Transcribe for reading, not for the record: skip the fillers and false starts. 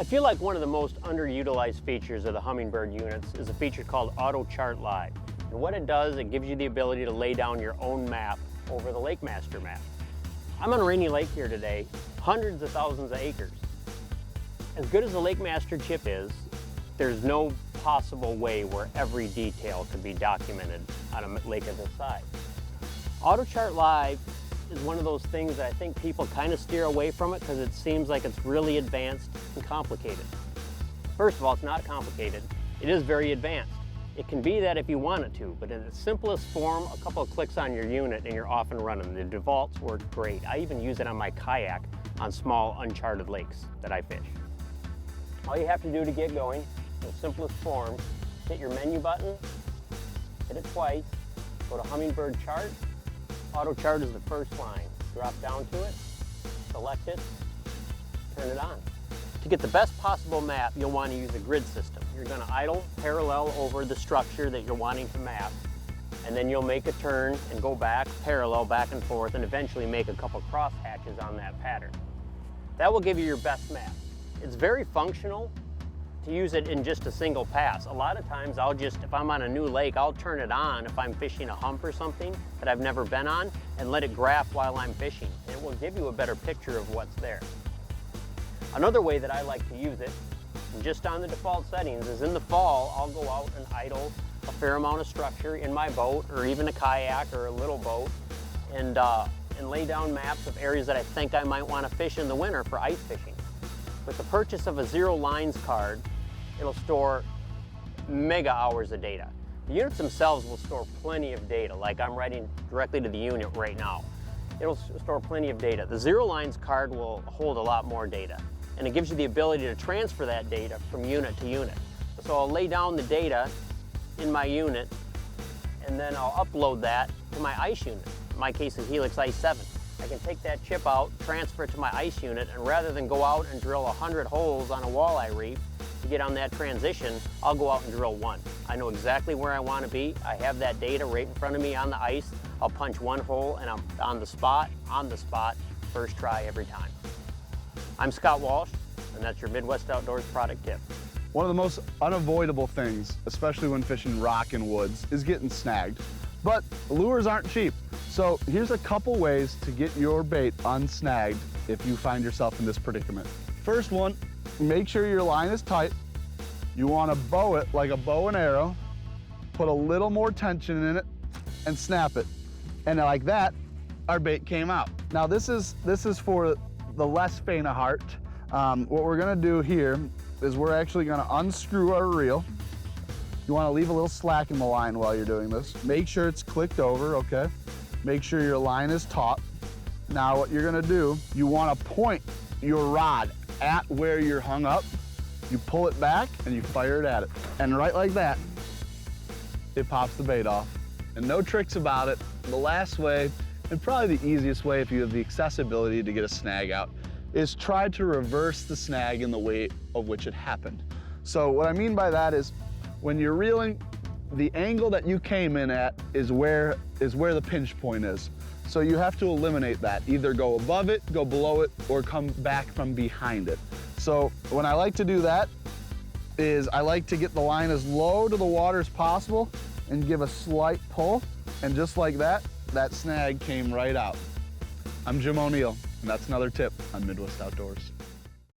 I feel like one of the most underutilized features of the Humminbird units is a feature called Auto Chart Live. And what it does, it gives you the ability to lay down your own map over the LakeMaster map. I'm on Rainy Lake here today, hundreds of thousands of acres. As good as the LakeMaster chip is, there's no possible way where every detail could be documented on a lake of this size. Auto Chart Live is one of those things that I think people kind of steer away from it because it seems like it's really advanced and complicated. First of all, it's not complicated. It is very advanced. It can be that if you want it to, but in its simplest form, a couple of clicks on your unit and you're off and running. The defaults work great. I even use it on my kayak on small uncharted lakes that I fish. All you have to do to get going, in the simplest form, hit your menu button, hit it twice, go to Humminbird Chart. Auto Chart is the first line. Drop down to it, select it, turn it on. To get the best possible map, you'll want to use a grid system. You're going to idle parallel over the structure that you're wanting to map, and then you'll make a turn and go back, parallel, back and forth, and eventually make a couple cross hatches on that pattern. That will give you your best map. It's very functional to use it in just a single pass. A lot of times if I'm on a new lake, I'll turn it on if I'm fishing a hump or something that I've never been on and let it graph while I'm fishing. It will give you a better picture of what's there. Another way that I like to use it, just on the default settings, is in the fall, I'll go out and idle a fair amount of structure in my boat or even a kayak or a little boat and lay down maps of areas that I think I might want to fish in the winter for ice fishing. With the purchase of a Zero Lines card, it'll store mega hours of data. The units themselves will store plenty of data, like I'm writing directly to the unit right now. It'll store plenty of data. The Zero Lines card will hold a lot more data, and it gives you the ability to transfer that data from unit to unit. So I'll lay down the data in my unit, and then I'll upload that to my ice unit. In my case, is Helix Ice 7. I can take that chip out, transfer it to my ice unit, and rather than go out and drill 100 holes on a walleye reef to get on that transition, I'll go out and drill one. I know exactly where I want to be. I have that data right in front of me on the ice. I'll punch one hole and I'm on the spot, first try every time. I'm Scott Walsh, and that's your Midwest Outdoors product tip. One of the most unavoidable things, especially when fishing rock and woods, is getting snagged. But lures aren't cheap. So here's a couple ways to get your bait unsnagged if you find yourself in this predicament. First one, make sure your line is tight. You want to bow it like a bow and arrow, put a little more tension in it, and snap it. And like that, our bait came out. Now this is for the less faint of heart. What we're gonna do here is we're actually gonna unscrew our reel. You wanna leave a little slack in the line while you're doing this. Make sure it's clicked over, okay? Make sure your line is taut. Now what you're gonna do, you wanna point your rod at where you're hung up. You pull it back and you fire it at it. And right like that, it pops the bait off. And no tricks about it. The last way, and probably the easiest way if you have the accessibility to get a snag out, is try to reverse the snag in the way of which it happened. So what I mean by that is when you're reeling, the angle that you came in at is where the pinch point is. So you have to eliminate that. Either go above it, go below it, or come back from behind it. So when I like to do that is I like to get the line as low to the water as possible and give a slight pull. And just like that, that snag came right out. I'm Jim O'Neill, and that's another tip on Midwest Outdoors.